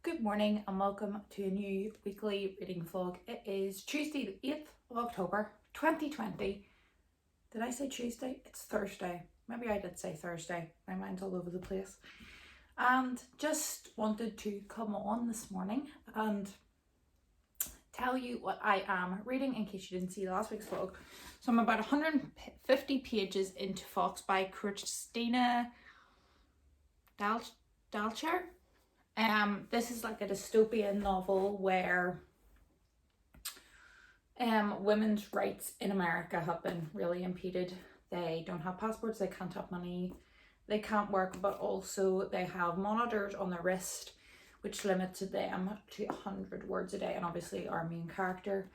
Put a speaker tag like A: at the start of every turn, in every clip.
A: Good morning and welcome to a new weekly reading vlog. It is Tuesday the 8th of October 2020. Did I say Tuesday? It's Thursday. Maybe I did say Thursday. My mind's all over the place. And just wanted to come on this morning and tell you what I am reading in case you didn't see last week's vlog. So I'm about 150 pages into Fox by Christina Dalcher. This is like a dystopian novel where women's rights in America have been really impeded. They don't have passports, they can't have money, they can't work, but also they have monitors on their wrist which limits them to 100 words a day. And obviously our main character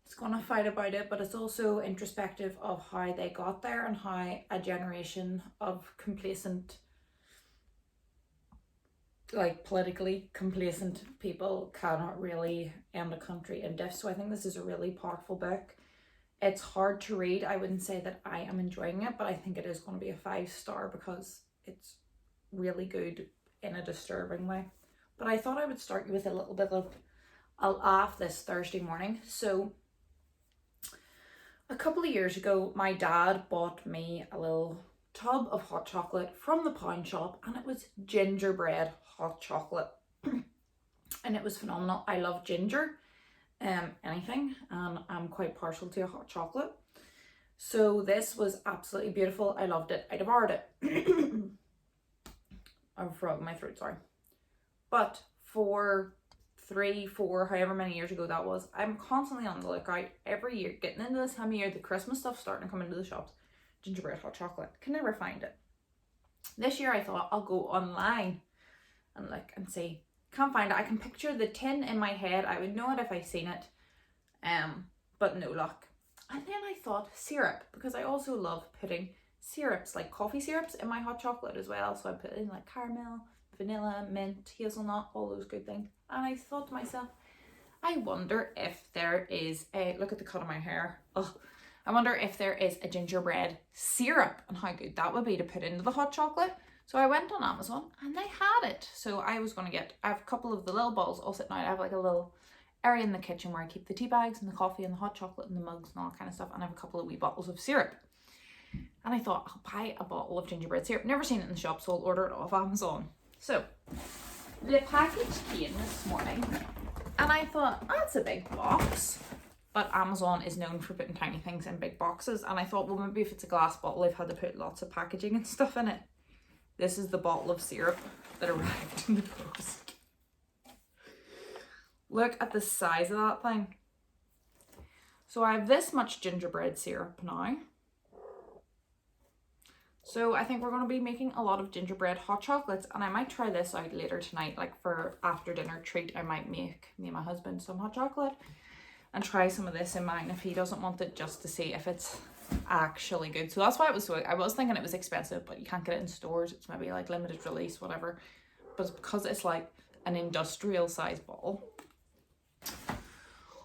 A: is going to fight about it, but it's also introspective of how they got there and how a generation of complacent, like politically complacent people cannot really end a country in diff. So I think this is a really powerful book. It's hard to read. I wouldn't say that I am enjoying it, but I think it is going to be a 5-star because it's really good in a disturbing way. But I thought I would start you with a little bit of a laugh this Thursday morning. So a couple of years ago, my dad bought me a little tub of hot chocolate from the pound shop, and it was gingerbread hot chocolate and it was phenomenal. I love ginger, anything, and I'm quite partial to a hot chocolate. So this was absolutely beautiful. I loved it. I devoured it. I'm frog in my throat, sorry. But for 3, 4, however many years ago that was, I'm constantly on the lookout every year, getting into this time of year, the Christmas stuff starting to come into the shops. Gingerbread hot chocolate, can never find it. This year I thought I'll go online and look and see. Can't find it. I can picture the tin in my head. I would know it if I seen it, but no luck. And then I thought syrup, because I also love putting syrups, like coffee syrups, in my hot chocolate as well. So I put in like caramel, vanilla, mint, hazelnut, all those good things. And I thought to myself, I wonder if there is a, look at the cut of my hair. Ugh. I wonder if there is a gingerbread syrup and how good that would be to put into the hot chocolate. So I went on Amazon and they had it. So I was going to get, I have a couple of the little bottles all sitting out. I have like a little area in the kitchen where I keep the tea bags and the coffee and the hot chocolate and the mugs and all that kind of stuff. And I have a couple of wee bottles of syrup. And I thought, I'll buy a bottle of gingerbread syrup. Never seen it in the shop, so I'll order it off Amazon. So the package came this morning and I thought, that's a big box. But Amazon is known for putting tiny things in big boxes. And I thought, well, maybe if it's a glass bottle, they've had to put lots of packaging and stuff in it. This is the bottle of syrup that arrived in the post. Look at the size of that thing. So I have this much gingerbread syrup now. So I think we're going to be making a lot of gingerbread hot chocolates, and I might try this out later tonight, like for after dinner treat. I might make me and my husband some hot chocolate and try some of this in mine if he doesn't want it, just to see if it's actually good. So that's why it was so, I was thinking it was expensive, but you can't get it in stores. It's maybe like limited release, whatever. But because it's like an industrial size bottle.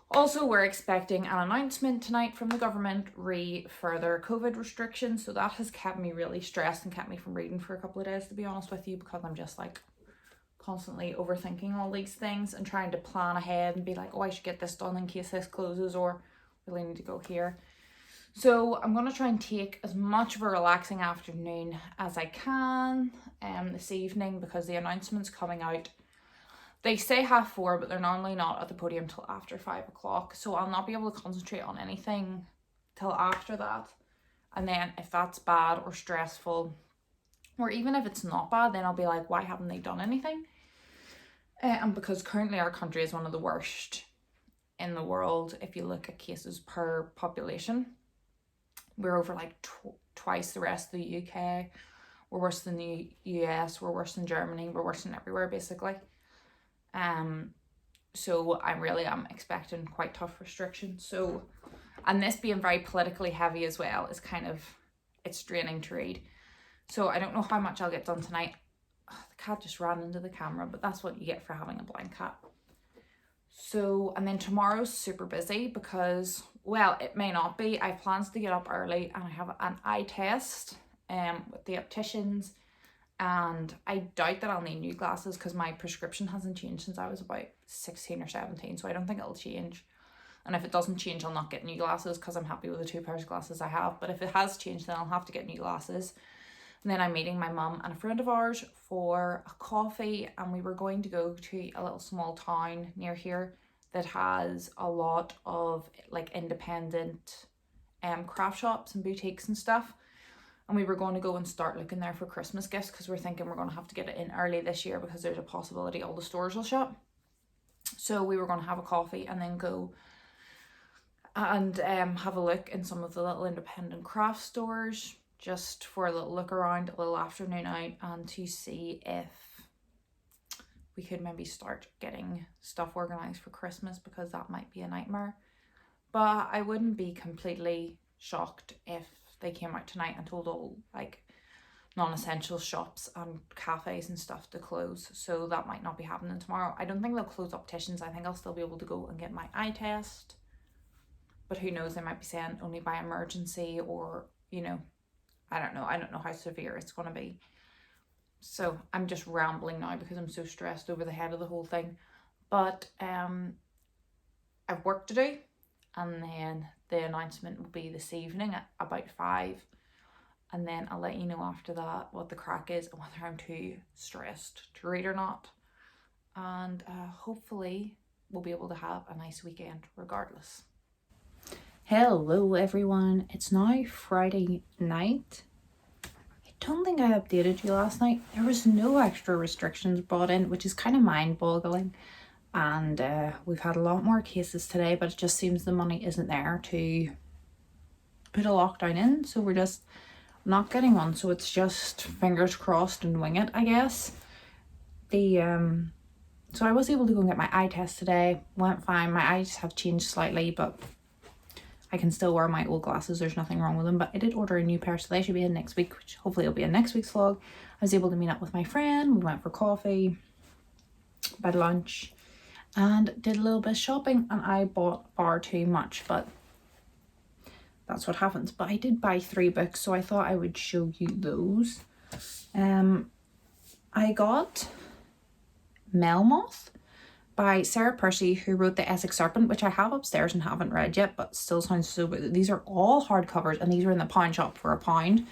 A: Also, we're expecting an announcement tonight from the government re further COVID restrictions. So that has kept me really stressed and kept me from reading for a couple of days, to be honest with you, because I'm just like constantly overthinking all these things and trying to plan ahead and be like, oh, I should get this done in case this closes, or really need to go here. So I'm going to try and take as much of a relaxing afternoon as I can this evening, because the announcement's coming out. They say 4:30, but they're normally not at the podium till after 5 o'clock. So I'll not be able to concentrate on anything till after that. And then if that's bad or stressful, or even if it's not bad, then I'll be like, why haven't they done anything? And because currently our country is one of the worst in the world if you look at cases per population. We're over like twice the rest of the UK. We're worse than the US. We're worse than Germany. We're worse than everywhere, basically. So I'm expecting quite tough restrictions. So, and this being very politically heavy as well is kind of, it's draining to read. So I don't know how much I'll get done tonight. The cat just ran into the camera, but that's what you get for having a blind cat. So, and then tomorrow's super busy because, well, it may not be. I have plans to get up early and I have an eye test with the opticians and I doubt that I'll need new glasses because my prescription hasn't changed since I was about 16 or 17, so I don't think it'll change. And if it doesn't change, I'll not get new glasses because I'm happy with the 2 pairs of glasses I have. But if it has changed, then I'll have to get new glasses. And then I'm meeting my mum and a friend of ours for a coffee, and we were going to go to a little small town near here that has a lot of like independent craft shops and boutiques and stuff. And we were going to go and start looking there for Christmas gifts because we're thinking we're going to have to get it in early this year because there's a possibility all the stores will shut. So we were going to have a coffee and then go and have a look in some of the little independent craft stores just for a little look around, a little afternoon out, and to see if we could maybe start getting stuff organised for Christmas, because that might be a nightmare. But I wouldn't be completely shocked if they came out tonight and told all like non-essential shops and cafes and stuff to close. So that might not be happening tomorrow. I don't think they'll close opticians. I think I'll still be able to go and get my eye test. But who knows, they might be saying only by emergency, or, you know, I don't know how severe it's going to be. So I'm just rambling now because I'm so stressed over the head of the whole thing. But I've work to do, and then the announcement will be this evening at about 5, and then I'll let you know after that what the crack is and whether I'm too stressed to read or not. And hopefully we'll be able to have a nice weekend regardless. Hello everyone, it's now Friday night. I don't think I updated you last night. There was no extra restrictions brought in, which is kind of mind-boggling. And we've had a lot more cases today, but it just seems the money isn't there to put a lockdown in. So we're just not getting one. So it's just fingers crossed and wing it, I guess. So I was able to go and get my eye test today. Went fine. My eyes have changed slightly, but I can still wear my old glasses. There's nothing wrong with them. But I did order a new pair, so they should be in next week, which hopefully will be in next week's vlog. I was able to meet up with my friend. We went for coffee, had lunch, and did a little bit of shopping, and I bought far too much, but that's what happens. But I did buy 3 books, so I thought I would show you those. I got Melmoth by Sarah Percy, who wrote The Essex Serpent, which I have upstairs and haven't read yet, but still sounds so good. These are all hardcovers, and these were in the pound shop for £1.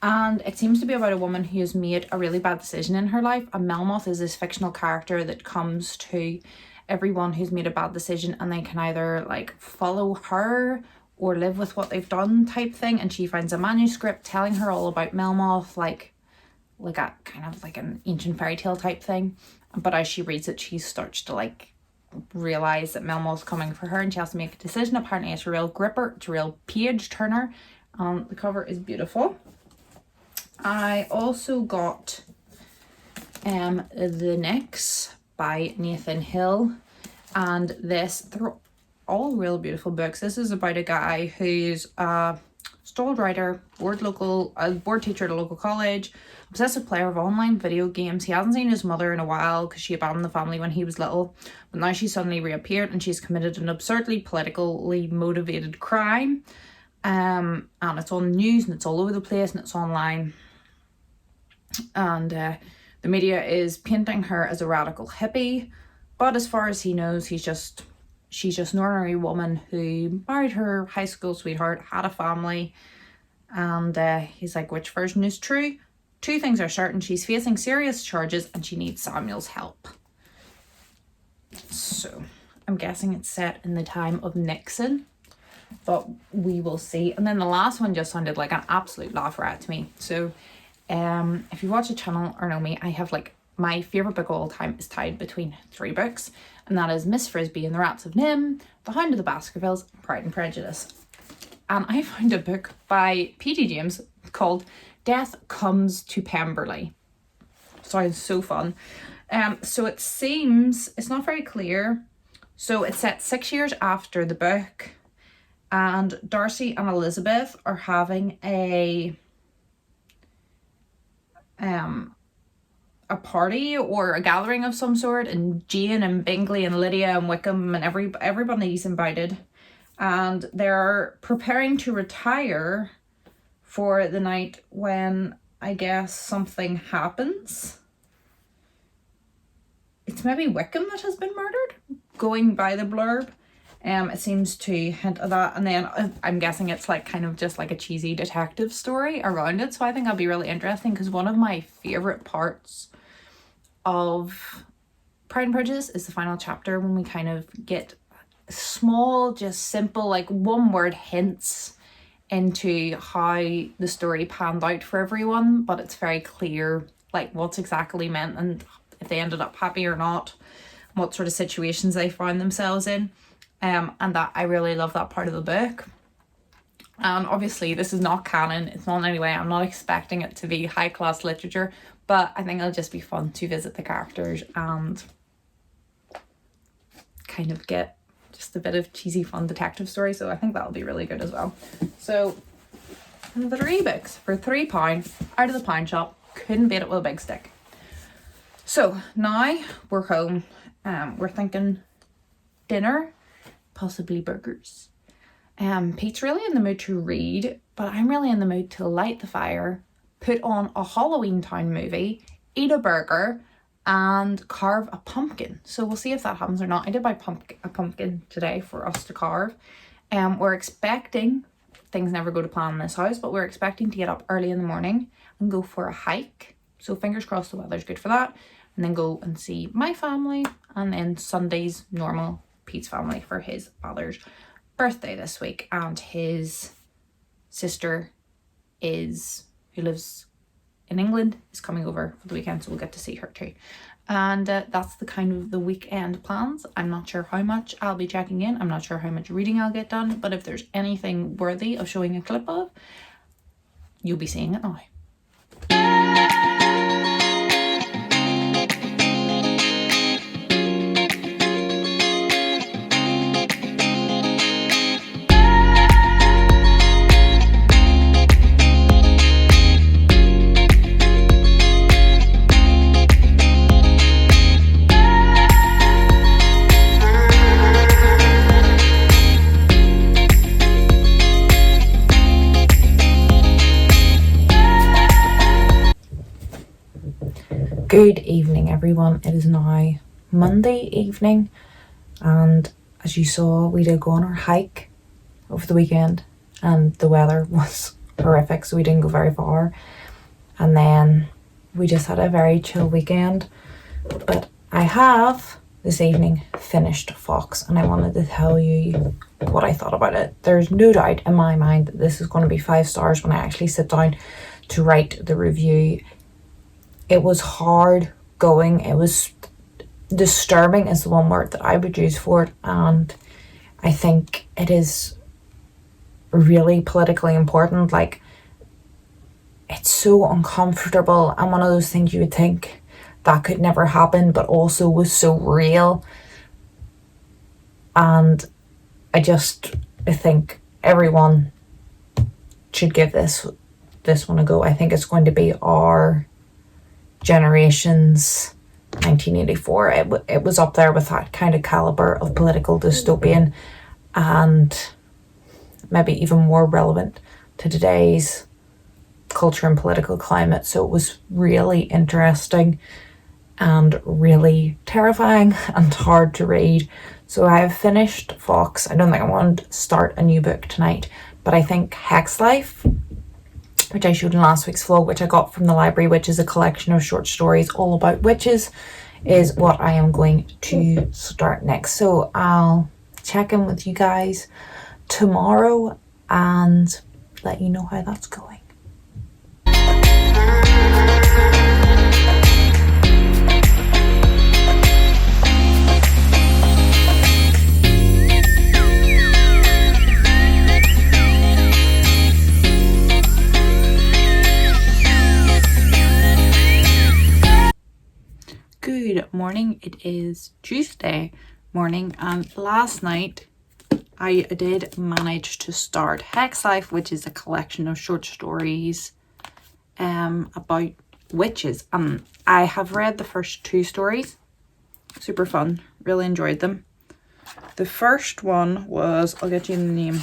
A: And it seems to be about a woman who has made a really bad decision in her life. And Melmoth is this fictional character that comes to everyone who's made a bad decision, and they can either like follow her or live with what they've done type thing. And she finds a manuscript telling her all about Melmoth, like a kind of like an ancient fairy tale type thing. But as she reads it, she starts to like realize that Melmoth's coming for her, and she has to make a decision. Apparently it's a real gripper, it's a real page turner. The cover is beautiful. I also got The Nix by Nathan Hill, and they're all real beautiful books. This is about a guy who's a stalled writer, board teacher at a local college, obsessive player of online video games. He hasn't seen his mother in a while because she abandoned the family when he was little, but now she's suddenly reappeared and she's committed an absurdly politically motivated crime. And it's on the news and it's all over the place and it's online. And the media is painting her as a radical hippie, but as far as he knows, she's just an ordinary woman who married her high school sweetheart, had a family, and he's like, which version is true? 2 things are certain: she's facing serious charges and she needs Samuel's help. So I'm guessing it's set in the time of Nixon, but we will see. And then the last one just sounded like an absolute laugh riot to me. So if you watch the channel or know me, I have like my favourite book of all time is tied between 3 books, and that is Miss Frisbee and the Rats of Nim, The Hound of the Baskervilles, and Pride and Prejudice. And I found a book by P.D. James called Death Comes to Pemberley. Sounds so fun. So it seems, it's not very clear. So it's set 6 years after the book, and Darcy and Elizabeth are having a party or a gathering of some sort, and Jane and Bingley and Lydia and Wickham and everybody's invited, and they're preparing to retire for the night when I guess something happens. It's maybe Wickham that has been murdered, going by the blurb. It seems to hint at that, and then I'm guessing it's like kind of just like a cheesy detective story around it. So I think that'll be really interesting, because one of my favorite parts of Pride and Prejudice is the final chapter, when we kind of get small, just simple, like one word hints into how the story panned out for everyone, but it's very clear like what's exactly meant, and if they ended up happy or not, what sort of situations they found themselves in. And that I really love that part of the book. And obviously this is not canon, it's not in any way, I'm not expecting it to be high class literature, but I think it'll just be fun to visit the characters and kind of get just a bit of cheesy fun detective story. So I think that'll be really good as well. So 3 books for £3 out of the pound shop. Couldn't beat it with a big stick. So now we're home. We're thinking dinner, possibly burgers. Pete's really in the mood to read, but I'm really in the mood to light the fire, put on a Halloween Town movie, eat a burger, and carve a pumpkin. So we'll see if that happens or not. I did buy a pumpkin today for us to carve. We're expecting, things never go to plan in this house, but we're expecting to get up early in the morning and go for a hike. So fingers crossed the weather's good for that. And then go and see my family. And then Sunday's normal Pete's family for his father's birthday this week. And his sister who lives in England, is coming over for the weekend, so we'll get to see her too. And that's the kind of the weekend plans. I'm not sure how much I'll be checking in. I'm not sure how much reading I'll get done, but if there's anything worthy of showing a clip of, you'll be seeing it now. Good evening, everyone. It is now Monday evening, and as you saw, we did go on our hike over the weekend, and the weather was horrific, so we didn't go very far. And then we just had a very chill weekend. But I have this evening finished Fox, and I wanted to tell you what I thought about it. There's no doubt in my mind that this is going to be 5 stars when I actually sit down to write the review. It was hard going. It was disturbing is the one word that I would use for it. And I think it is really politically important. Like, it's so uncomfortable, and one of those things you would think that could never happen, but also was so real. And I think everyone should give this one a go. I think it's going to be our generation's 1984. It was up there with that kind of caliber of political dystopian, and maybe even more relevant to today's culture and political climate. So it was really interesting and really terrifying and hard to read. So I have finished Fox. I don't think I want to start a new book tonight, but I think Hex Life, which I showed in last week's vlog, which I got from the library, which is a collection of short stories all about witches, is what I am going to start next. So I'll check in with you guys tomorrow and let you know how that's going. Good morning. It is Tuesday morning, and last night I did manage to start Hex Life, which is a collection of short stories about witches. I have read the first 2 stories. Super fun. Really enjoyed them. The first one was, I'll get you the name,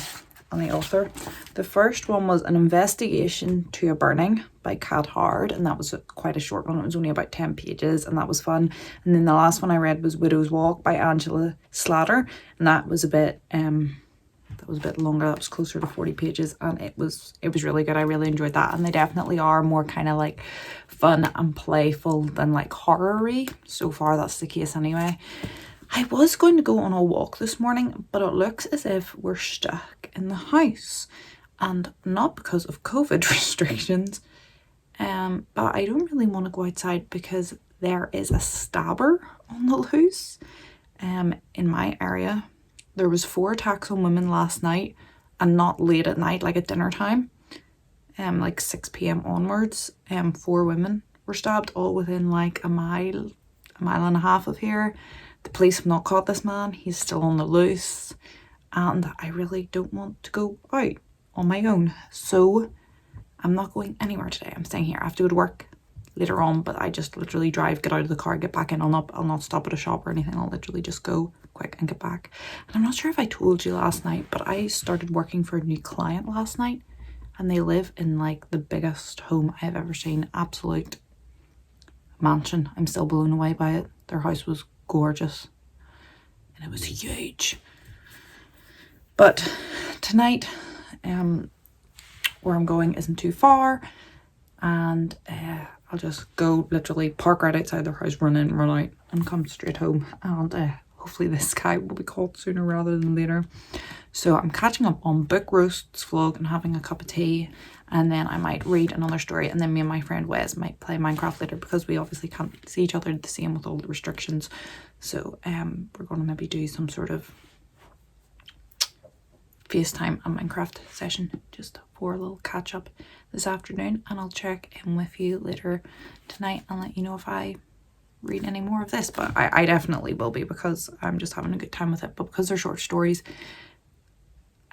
A: and the author. The first one was An Investigation to a Burning by Cat Howard, and that was quite a short one. It was only about 10 pages, and that was fun. And then the last one I read was Widow's Walk by Angela Slatter, and that was a bit longer. That was closer to 40 pages, and it was really good. I really enjoyed that, and they definitely are more kind of like fun and playful than like horror-y. So far that's the case anyway. I was going to go on a walk this morning, but it looks as if we're stuck in the house, and not because of COVID restrictions, but I don't really want to go outside because there is a stabber on the loose in my area. There was 4 attacks on women last night, and not late at night, like at dinner time, like 6 p.m. onwards. 4 women were stabbed, all within like a mile and a half of here. The police have not caught this man. He's still on the loose, and I really don't want to go out on my own, so I'm not going anywhere today. I'm staying here. I have to go to work later on, but I just literally drive, get out of the car, get back in. I'll not stop at a shop or anything. I'll literally just go quick and get back. And I'm not sure if I told you last night, but I started working for a new client last night, and they live in like the biggest home I've ever seen. Absolute mansion. I'm still blown away by it. Their house was gorgeous, and it was huge. But tonight, where I'm going isn't too far, and I'll just go literally park right outside their house, run in, run out, and come straight home. And hopefully this guy will be caught sooner rather than later. So I'm catching up on book roasts vlog and having a cup of tea, and then I might read another story, and then me and my friend Wes might play Minecraft later, because we obviously can't see each other the same with all the restrictions. So we're going to maybe do some sort of FaceTime and Minecraft session just for a little catch up this afternoon, and I'll check in with you later tonight and let you know if I read any more of this. But I definitely will be, because I'm just having a good time with it. But because they're short stories,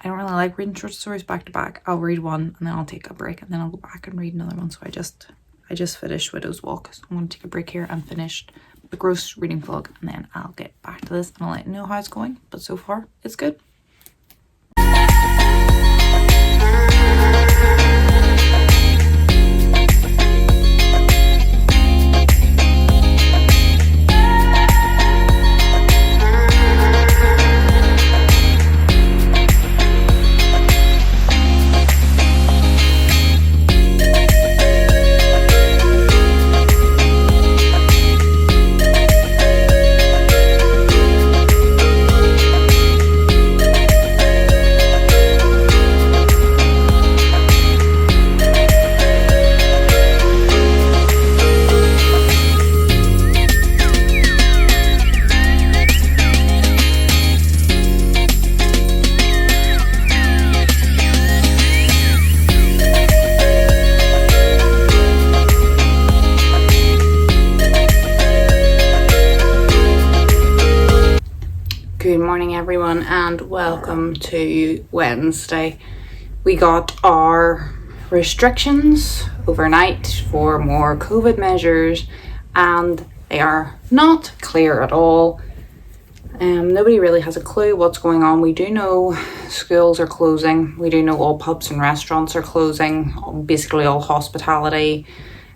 A: I don't really like reading short stories back to back. I'll read one and then I'll take a break, and then I'll go back and read another one. So I just finished Widow's Walk, so I'm going to take a break here and finish the gross reading vlog, and then I'll get back to this and I'll let you know how it's going. But so far it's good. Good morning everyone, and welcome to Wednesday. We got our restrictions overnight for more COVID measures, and they are not clear at all. Nobody really has a clue what's going on. We do know schools are closing. We do know all pubs and restaurants are closing, basically all hospitality,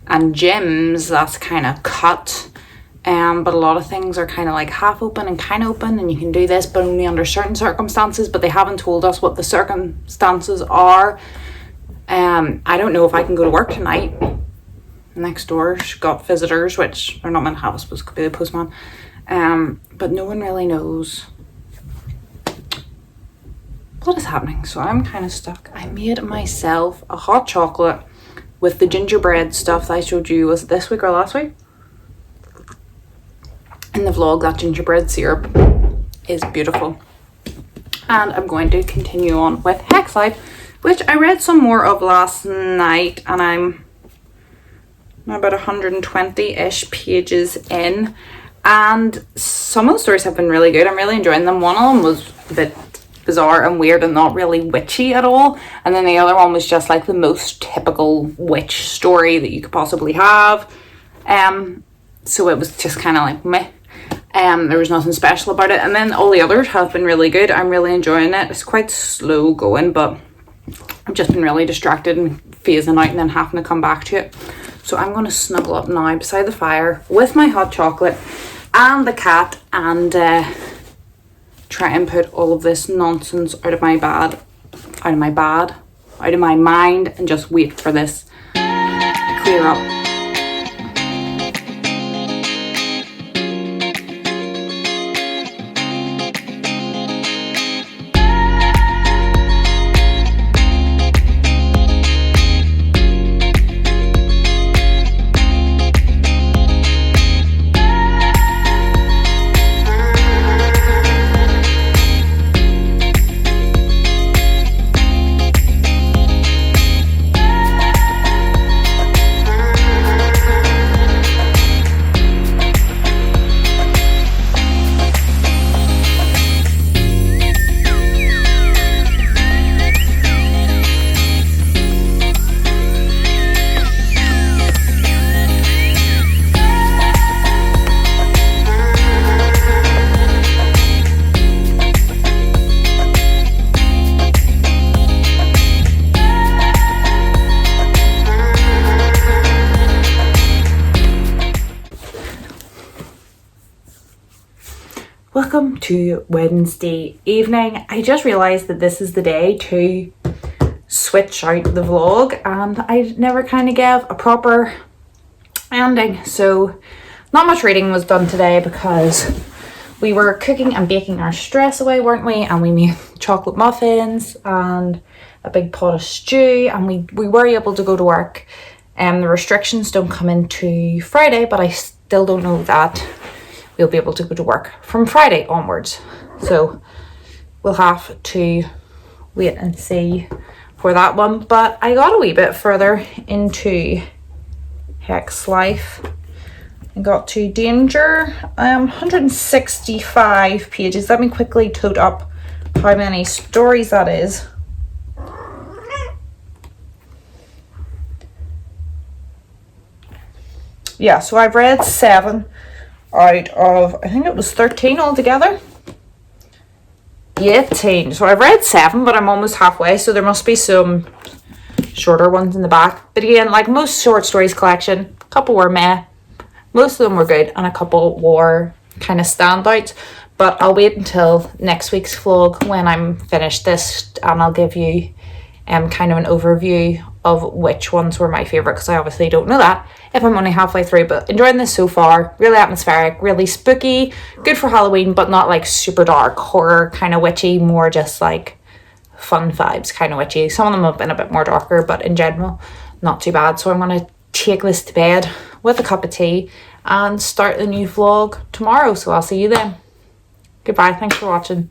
A: and gyms, that's kind of cut. But a lot of things are kind of like half open and kind of open, and you can do this but only under certain circumstances, but they haven't told us what the circumstances are. I don't know if I can go to work tonight. Next door's got visitors, which they're not meant to have. I suppose could be the postman. But no one really knows what is happening, so I'm kind of stuck. I made myself a hot chocolate with the gingerbread stuff that I showed you, was it this week or last week? In the vlog, that gingerbread syrup is beautiful. And I'm going to continue on with Hex Life, which I read some more of last night, and I'm about 120-ish pages in, and some of the stories have been really good. I'm really enjoying them. One of them was a bit bizarre and weird and not really witchy at all, and then the other one was just like the most typical witch story that you could possibly have. So it was just kind of like meh. There was nothing special about it, and then all the others have been really good. I'm really enjoying it. It's quite slow going, but I've just been really distracted and phasing out and then having to come back to it. So I'm going to snuggle up now beside the fire with my hot chocolate and the cat, and try and put all of this nonsense out of my mind, and just wait for this to clear up. Welcome to Wednesday evening. I just realised that this is the day to switch out the vlog, and I never kind of gave a proper ending. So not much reading was done today because we were cooking and baking our stress away, weren't we? And we made chocolate muffins and a big pot of stew, and we were able to go to work. The restrictions don't come into Friday, but I still don't know that we'll be able to go to work from Friday onwards. So we'll have to wait and see for that one. But I got a wee bit further into Hex Life. I got to Danger, 165 pages. Let me quickly tote up how many stories that is. Yeah, so I've read 7 out of, I think it was 13 altogether. 18. So I've read 7, but I'm almost halfway, so there must be some shorter ones in the back. But again, like most short stories collection, a couple were meh, most of them were good, and a couple were kind of standouts. But I'll wait until next week's vlog when I'm finished this, and I'll give you kind of an overview of which ones were my favourite, because I obviously don't know that if I'm only halfway through. But enjoying this so far. Really atmospheric, really spooky, good for Halloween, but not like super dark horror kind of witchy, more just like fun vibes kind of witchy. Some of them have been a bit more darker, but in general not too bad. So I'm going to take this to bed with a cup of tea and start the new vlog tomorrow. So I'll see you then. Goodbye, thanks for watching.